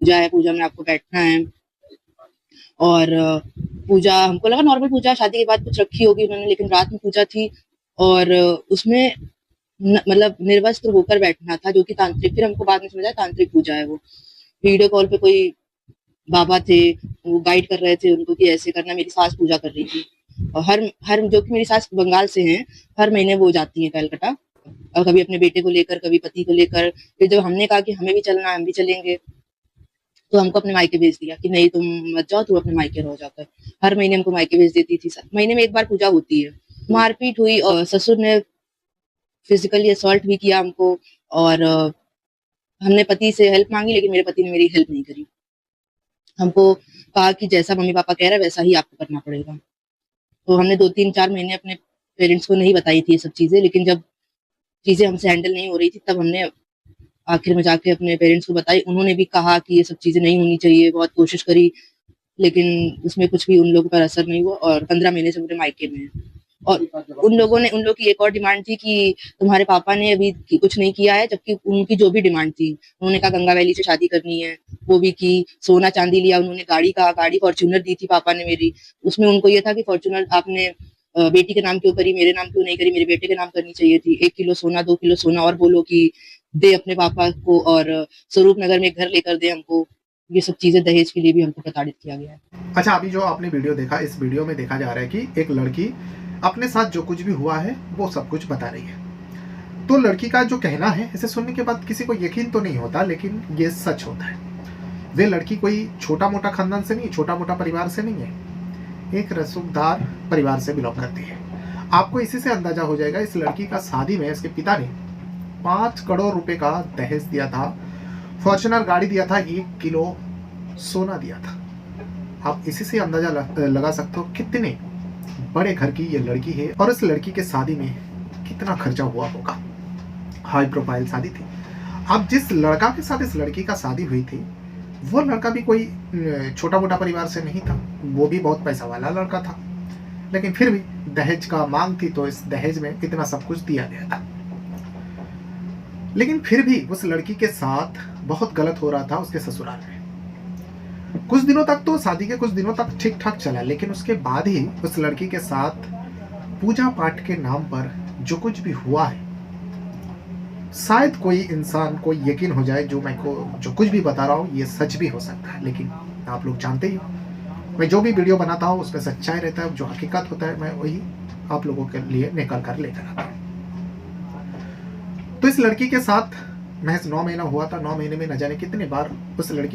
पूजा है, पूजा में आपको बैठना है। और पूजा हमको लगा नॉर्मल पूजा शादी के बाद कुछ रखी होगी उन्होंने, लेकिन रात में पूजा थी और उसमें मतलब निर्वस्त्र होकर बैठना था, जो कि तांत्रिक, फिर हमको बाद में समझ आया तांत्रिक पूजा है वो। वीडियो कॉल पे कोई बाबा थे, वो गाइड कर रहे थे उनको कि ऐसे करना। मेरी सास पूजा कर रही थी और हर हर जो कि मेरी सास बंगाल से हैं, हर महीने वो जाती हैं कलकत्ता, और कभी अपने बेटे को लेकर, कभी पति को लेकर। फिर जब हमने कहा कि हमें भी चलना है, हम भी चलेंगे, तो हमको अपने मायके भेज दिया कि नहीं तुम मत जाओ, तुम अपने मायके रहो जाकर। हर महीने हमको मायके भेज देती थी, महीने में एक बार पूजा होती है। मारपीट हुई और ससुर ने फिजिकली असॉल्ट भी किया हमको। और हमने पति से हेल्प मांगी, लेकिन मेरे पति ने मेरी हेल्प नहीं करी। हमको कहा कि जैसा मम्मी पापा कह रहे हैं वैसा ही आपको करना पड़ेगा। तो हमने 2-3-4 महीने अपने पेरेंट्स को नहीं बताई थी ये सब चीजें, लेकिन जब चीजें हमसे हैंडल नहीं हो रही थी तब हमने आखिर में जाके अपने पेरेंट्स को बताई। उन्होंने भी कहा कि ये सब चीजें नहीं होनी चाहिए, बहुत कोशिश करी, लेकिन उसमें कुछ भी उन लोगों पर असर नहीं हुआ और 15 महीने से मेरे मायके में है। और उन लोगों की एक और डिमांड थी कि तुम्हारे पापा ने अभी कुछ नहीं किया है, जबकि उनकी जो भी डिमांड थी, उन्होंने कहा गंगा वैली से शादी करनी है, वो भी की। सोना चांदी लिया उन्होंने, गाड़ी कहा, गाड़ी फॉर्च्यूनर दी थी पापा ने मेरी। उसमें उनको ये था कि फॉर्च्यूनर आपने बेटी के नाम क्यों करी, मेरे नाम क्यों नहीं करी, मेरे बेटे के नाम करनी चाहिए थी। 1 किलो सोना, 2 किलो सोना, और बोलो कि दे अपने पापा को, और स्वरूप नगर में घर लेकर दे हमको। ये सब चीजें दहेज के लिए भी हमको प्रताड़ित किया गया है। अच्छा, अभी जो आपने वीडियो देखा, इस वीडियो में देखा जा रहा है कि एक लड़की अपने साथ जो कुछ भी हुआ है वो सब कुछ बता रही है। तो लड़की का जो कहना है, इसे सुनने के बाद किसी को यकीन तो नहीं होता, लेकिन ये सच होता है। वे लड़की कोई छोटा मोटा खानदान से नहीं, छोटा मोटा परिवार से नहीं है, एक रसूखदार परिवार से बिलोंग करती है। आपको इसी से अंदाजा हो जाएगा, इस लड़की का शादी में इसके पिता ने 5 करोड़ रुपए का दहेज दिया था, फॉर्च्यूनर गाड़ी दिया था, 1 किलो सोना दिया था। आप इसी से अंदाजा लगा सकते हो कितने बड़े घर की ये लड़की है और इस लड़की के शादी में कितना खर्चा हुआ होगा। हाई प्रोफाइल शादी थी। अब जिस लड़का के साथ इस लड़की का शादी हुई थी, वो लड़का भी कोई छोटा मोटा परिवार से नहीं था, वो भी बहुत पैसा वाला लड़का था, लेकिन फिर भी दहेज का मांग थी, तो इस दहेज में इतना सब कुछ दिया गया था। लेकिन फिर भी उस लड़की के साथ बहुत गलत हो रहा था उसके ससुराल में। कुछ दिनों तक तो, शादी के कुछ दिनों तक ठीक ठाक चला, लेकिन उसके बाद ही उस लड़की के साथ पूजा पाठ के नाम पर जो कुछ भी हुआ है, शायद कोई इंसान को यकीन हो जाए जो मैं को जो कुछ भी बता रहा हूँ ये सच भी हो सकता है, लेकिन आप लोग जानते ही हो, मैं जो भी वीडियो बनाता हूँ उसमें सच्चाई रहता है, जो हकीकत होता है मैं वही आप लोगों के लिए निकल कर लेकर आता हूँ। तो इस लड़की के साथ महज 9 महीना हुआ था। 9 महीने में न जाने कितने बार उस लड़की